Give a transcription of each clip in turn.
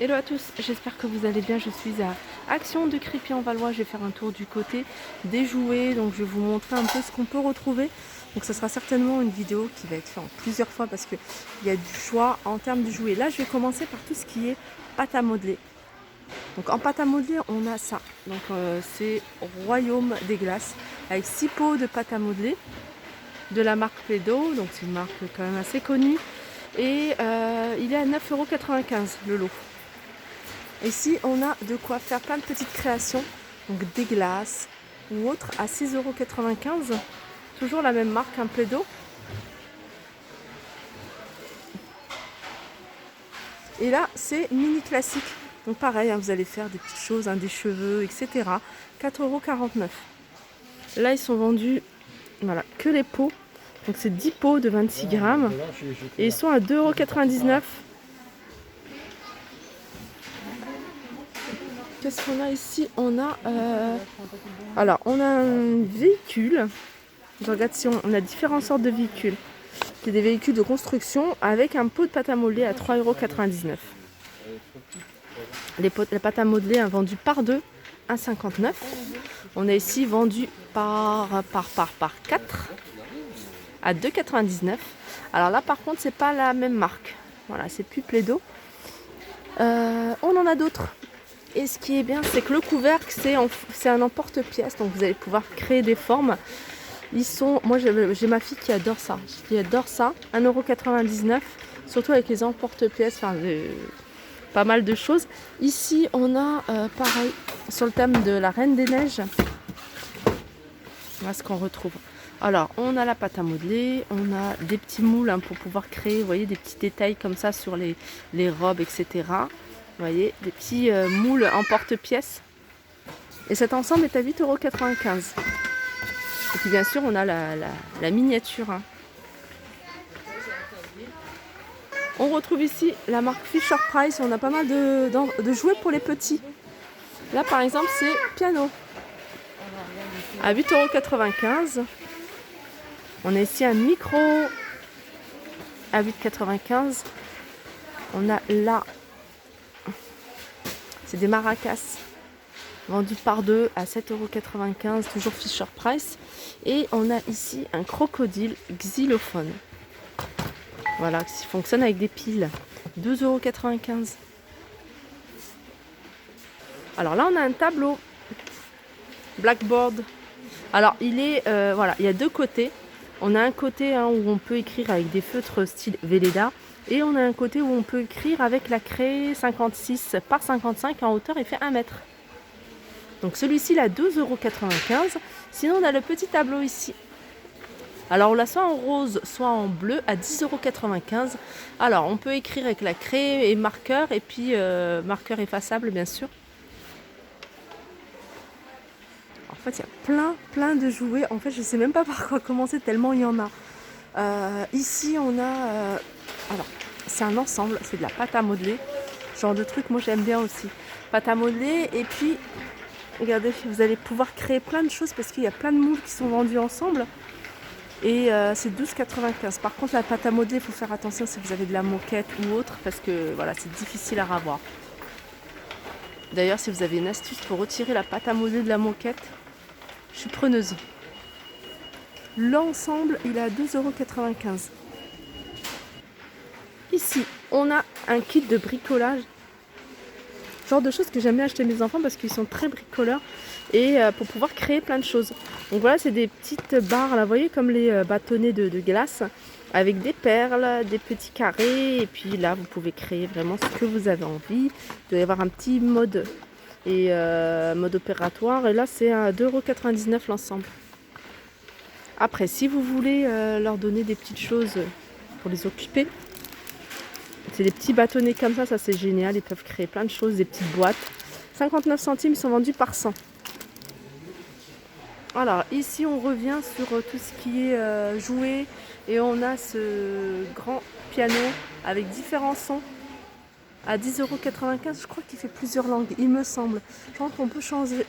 Hello à tous, j'espère que vous allez bien. Je suis à Action de Crépy-en-Valois. Je vais faire un tour du côté des jouets. Donc je vais vous montrer un peu ce qu'on peut retrouver. Donc ça sera certainement une vidéo qui va être faite en plusieurs fois parce qu'il y a du choix en termes de jouets. Là je vais commencer par tout ce qui est pâte à modeler. Donc en pâte à modeler on a ça. Donc c'est Royaume des glaces avec 6 pots de pâte à modeler de la marque Play-Doh. Donc c'est une marque quand même assez connue. Et il est à 9,95 € le lot. Ici, on a de quoi faire plein de petites créations, donc des glaces ou autres à 6,95 €. Toujours la même marque, un Play-Doh. Et là, c'est mini classique. Donc pareil, hein, vous allez faire des petites choses, hein, des cheveux, etc. 4,49 €. Là, ils sont vendus, voilà, que les pots. Donc c'est 10 pots de 26 grammes. Et ils sont à 2,99 €. Qu'est-ce qu'on a ici? On a on a un véhicule. Je regarde si on a différentes sortes de véhicules. C'est des véhicules de construction avec un pot de pâte à modeler à 3,99 €. La pâte à modeler est vendue par 2 à 59 €. On a ici vendu par 4 à 2,99 €. Alors là par contre c'est pas la même marque. Voilà, c'est plus Play-Doh. On en a d'autres. Et ce qui est bien, c'est que le couvercle, c'est un emporte-pièce. Donc vous allez pouvoir créer des formes. Moi j'ai ma fille qui adore ça. 1,99 €. Surtout avec les emporte-pièces, pas mal de choses. Ici on a pareil, sur le thème de la Reine des Neiges. Voilà ce qu'on retrouve. Alors on a la pâte à modeler, on a des petits moules, hein, pour pouvoir créer, vous voyez, des petits détails comme ça sur les robes, etc. Vous voyez, des petits moules en porte-pièces. Et cet ensemble est à 8,95 €. Et puis bien sûr, on a la miniature. Hein. On retrouve ici la marque Fisher-Price. On a pas mal de jouets pour les petits. Là, par exemple, c'est piano. À 8,95 €. On a ici un micro à 8,95 €. On a là, c'est des maracas vendus par 2 à 7,95 €, toujours Fisher Price. Et on a ici un crocodile xylophone. Voilà, qui fonctionne avec des piles. 2,95 €. Alors là, on a un tableau Blackboard. Alors, il y a deux côtés. On a un côté, hein, où on peut écrire avec des feutres style Velleda. Et on a un côté où on peut écrire avec la craie 56 par 55 en hauteur, il fait 1 mètre. Donc celui-ci, il a 2,95 €. Sinon, on a le petit tableau ici. Alors, on l'a soit en rose, soit en bleu à 10,95 €. Alors, on peut écrire avec la craie et marqueur, et puis marqueur effaçable, bien sûr. En fait, il y a plein de jouets. En fait, je ne sais même pas par quoi commencer tellement il y en a. Ici, on a... alors, c'est un ensemble, c'est de la pâte à modeler. Ce genre de truc, moi, j'aime bien aussi. Pâte à modeler, et puis, regardez, vous allez pouvoir créer plein de choses parce qu'il y a plein de moules qui sont vendus ensemble. Et c'est 12,95 €. Par contre, la pâte à modeler, il faut faire attention si vous avez de la moquette ou autre, parce que voilà, c'est difficile à ravoir. D'ailleurs, si vous avez une astuce pour retirer la pâte à modeler de la moquette, je suis preneuse. L'ensemble, il est à 2,95 €. Ici, on a un kit de bricolage. Genre de choses que j'aime bien acheter mes enfants parce qu'ils sont très bricoleurs et pour pouvoir créer plein de choses. Donc voilà, c'est des petites barres, là, vous voyez, comme les bâtonnets de glace, avec des perles, des petits carrés, et puis là, vous pouvez créer vraiment ce que vous avez envie. Il doit y avoir un petit mode mode opératoire, et là, c'est à 2,99 € l'ensemble. Après, si vous voulez leur donner des petites choses pour les occuper, c'est des petits bâtonnets comme ça c'est génial, ils peuvent créer plein de choses, des petites boîtes. 59 centimes, ils sont vendus par 100. Alors ici on revient sur tout ce qui est jouet, et on a ce grand piano avec différents sons à 10,95 €. Je crois qu'il fait plusieurs langues, il me semble. Je crois qu'on peut changer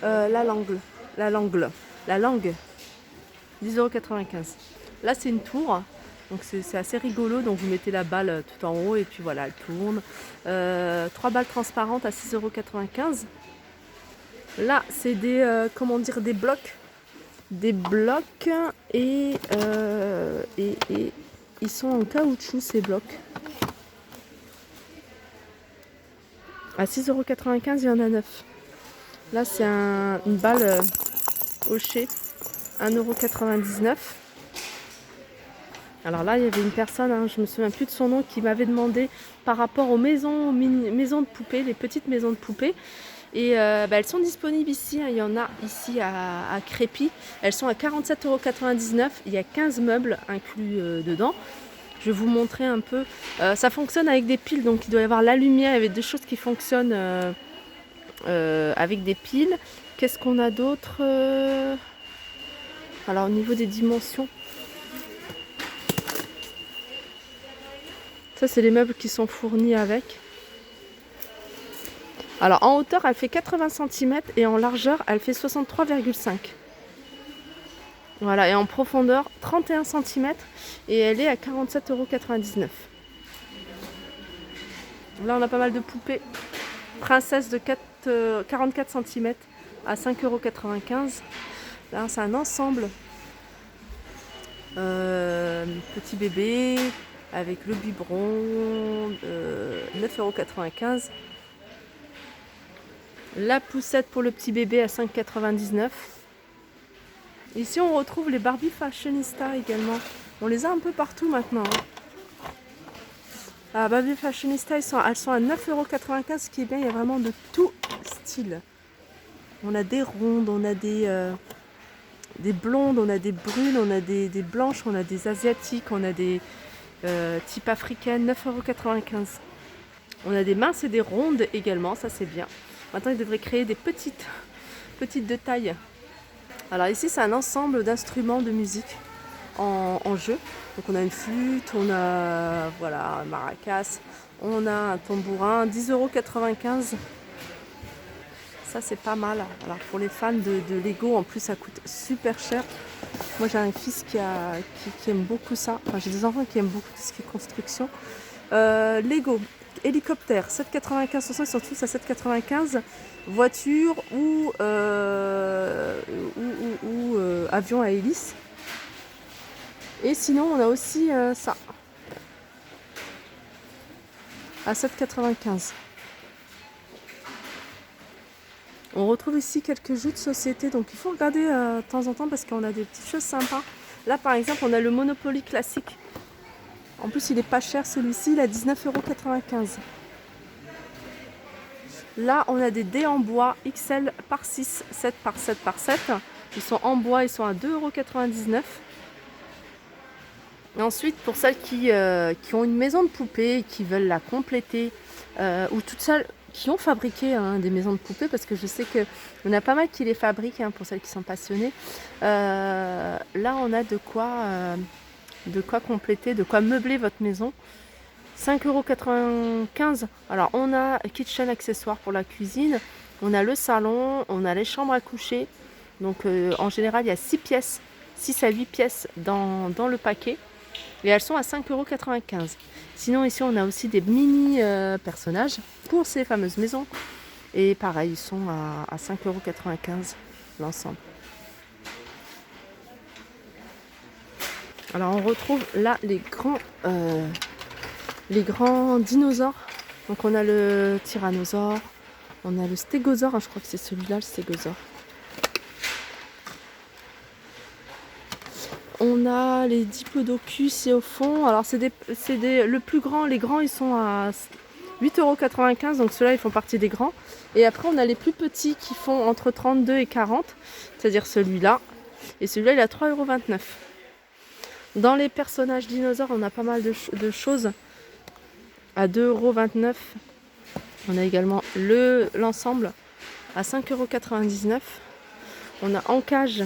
la langue. 10,95 €. Là c'est une tour. Donc c'est assez rigolo, donc vous mettez la balle tout en haut et puis voilà, elle tourne. 3 balles transparentes à 6,95 €. Là, c'est des, comment dire, des blocs. Des blocs et ils sont en caoutchouc ces blocs. À 6,95 €, il y en a 9. Là, c'est une balle hochée, 1,99 €. Alors là, il y avait une personne, hein, je me souviens plus de son nom, qui m'avait demandé par rapport aux maisons de poupées, les petites maisons de poupées. Et elles sont disponibles ici, hein. Il y en a ici à Crépy. Elles sont à 47,99 €. Il y a 15 meubles inclus dedans. Je vais vous montrer un peu. Ça fonctionne avec des piles, donc il doit y avoir la lumière. Il y avait deux choses qui fonctionnent avec des piles. Qu'est-ce qu'on a d'autre Alors au niveau des dimensions, ça c'est les meubles qui sont fournis avec. Alors en hauteur elle fait 80 cm et en largeur elle fait 63,5 cm. Voilà, et en profondeur 31 cm et elle est à 47,99 €. Là on a pas mal de poupées. Princesse de 44 cm à 5,95 €. Là c'est un ensemble. Petit bébé avec le biberon, 9,95 €. La poussette pour le petit bébé à 5,99 €. Ici on retrouve les Barbie Fashionista également. On les a un peu partout maintenant. Ah, Barbie Fashionista, elles sont à 9,95 €. Ce qui est bien, il y a vraiment de tout style. On a des rondes, on a des blondes, on a des brunes, on a des blanches, on a des asiatiques, on a des types africaines, 9,95 €. On a des minces et des rondes également, ça c'est bien. Maintenant ils devraient créer des petites de taille. Alors ici c'est un ensemble d'instruments de musique en jeu. Donc on a une flûte, on a voilà, un maracas, on a un tambourin, 10,95 €. Ça c'est pas mal. Alors pour les fans de Lego, en plus ça coûte super cher. Moi j'ai un fils qui aime beaucoup ça. Enfin j'ai des enfants qui aiment beaucoup tout ce qui est construction. Lego, hélicoptère, 7,95 €, ils sont tous à 7,95 €. Voiture ou avion à hélice. Et sinon on a aussi ça à 7,95 €. On retrouve ici quelques jeux de société, donc il faut regarder de temps en temps parce qu'on a des petites choses sympas. Là par exemple on a le Monopoly classique. En plus il est pas cher celui-ci, il est à 19,95 €. Là on a des dés en bois XL par 6, 7 par 7 par 7. Ils sont en bois, ils sont à 2,99 €. Et ensuite pour celles qui ont une maison de poupée et qui veulent la compléter, ou toutes celles qui ont fabriqué des maisons de poupées, parce que je sais qu'on a pas mal qui les fabriquent, pour celles qui sont passionnées. Là on a de quoi compléter, de quoi meubler votre maison. 5,95 €. Alors on a kitchen accessoires pour la cuisine, on a le salon, on a les chambres à coucher. Donc en général il y a 6 pièces, 6 à 8 pièces dans le paquet. Et elles sont à 5,95 €. Sinon ici on a aussi des mini personnages pour ces fameuses maisons. Et pareil, ils sont à 5,95 € l'ensemble. Alors on retrouve là les grands dinosaures. Donc on a le tyrannosaure, on a le stégosaure, je crois que c'est celui-là, le stégosaure. On a les diplodocus et au fond, alors le plus grand, les grands ils sont à 8,95 €, donc ceux-là ils font partie des grands. Et après on a les plus petits qui font entre 32 et 40, c'est-à-dire celui-là. Et celui-là il est à 3,29 €. Dans les personnages dinosaures on a pas mal de choses à 2,29 €. On a également l'ensemble à 5,99 €. On a en cage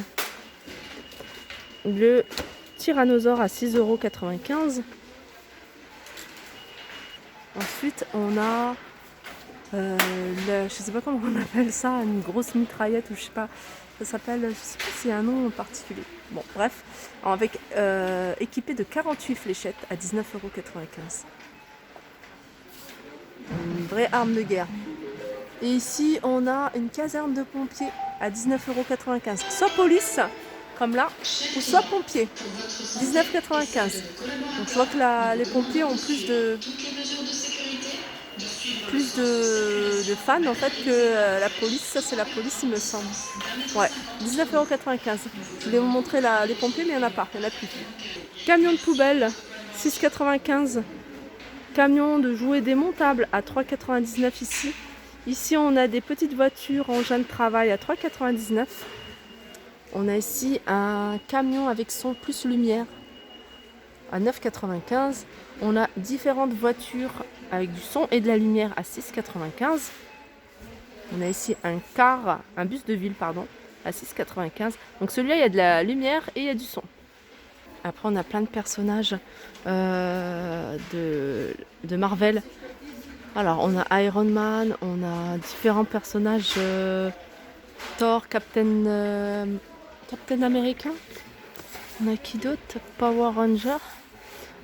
le tyrannosaure à 6,95 €. Ensuite, on a Je sais pas comment on appelle ça, une grosse mitraillette ou je sais pas. Ça s'appelle, je sais pas s'il y a un nom en particulier. Bon, bref, avec équipé de 48 fléchettes à 19,95 €. Une vraie arme de guerre. Et ici, on a une caserne de pompiers à 19,95 €. Soit police, comme là, ou soit pompiers, 19,95 €. Donc je vois que les pompiers ont plus de fans en fait que la police. Ça c'est la police il me semble. Ouais, 19,95 €. Je voulais vous montrer les pompiers mais il n'y en a pas, il n'y en a plus. Camion de poubelle, 6,95 €. Camion de jouets démontable à 3,99 € ici. Ici on a des petites voitures engins de travail à 3,99 €. On a ici un camion avec son plus lumière à 9,95 €. On a différentes voitures avec du son et de la lumière à 6,95 €. On a ici un bus de ville pardon, à 6,95 €. Donc celui-là il y a de la lumière et il y a du son. Après on a plein de personnages de Marvel. Alors on a Iron Man, on a différents personnages Thor, Captain America. On a qui d'autre? Power Ranger.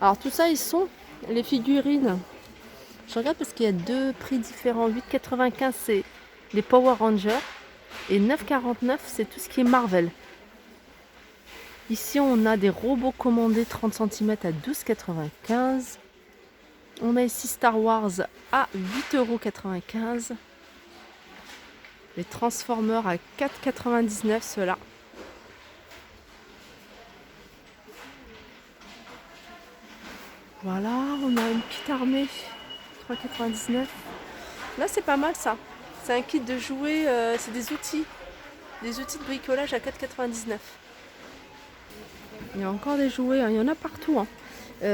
Alors tout ça ils sont les figurines. Je regarde parce qu'il y a deux prix différents. 8,95 € c'est les Power Rangers et 9,49 € c'est tout ce qui est Marvel. Ici on a des robots commandés 30 cm à 12,95 €. On a ici Star Wars à 8,95 €. Les Transformers à 4,99 € ceux-là. Voilà, on a une petite armée, 3,99 €. Là c'est pas mal ça. C'est un kit de jouets, c'est des outils de bricolage à 4,99 €. Il y a encore des jouets, hein, il y en a partout. Hein.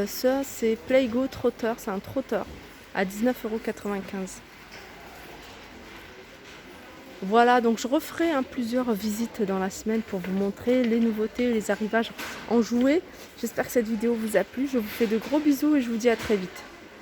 Ça c'est Playgo Trotter, c'est un trotteur à 19,95 €. Voilà, donc je referai plusieurs visites dans la semaine pour vous montrer les nouveautés, les arrivages en jouets. J'espère que cette vidéo vous a plu. Je vous fais de gros bisous et je vous dis à très vite.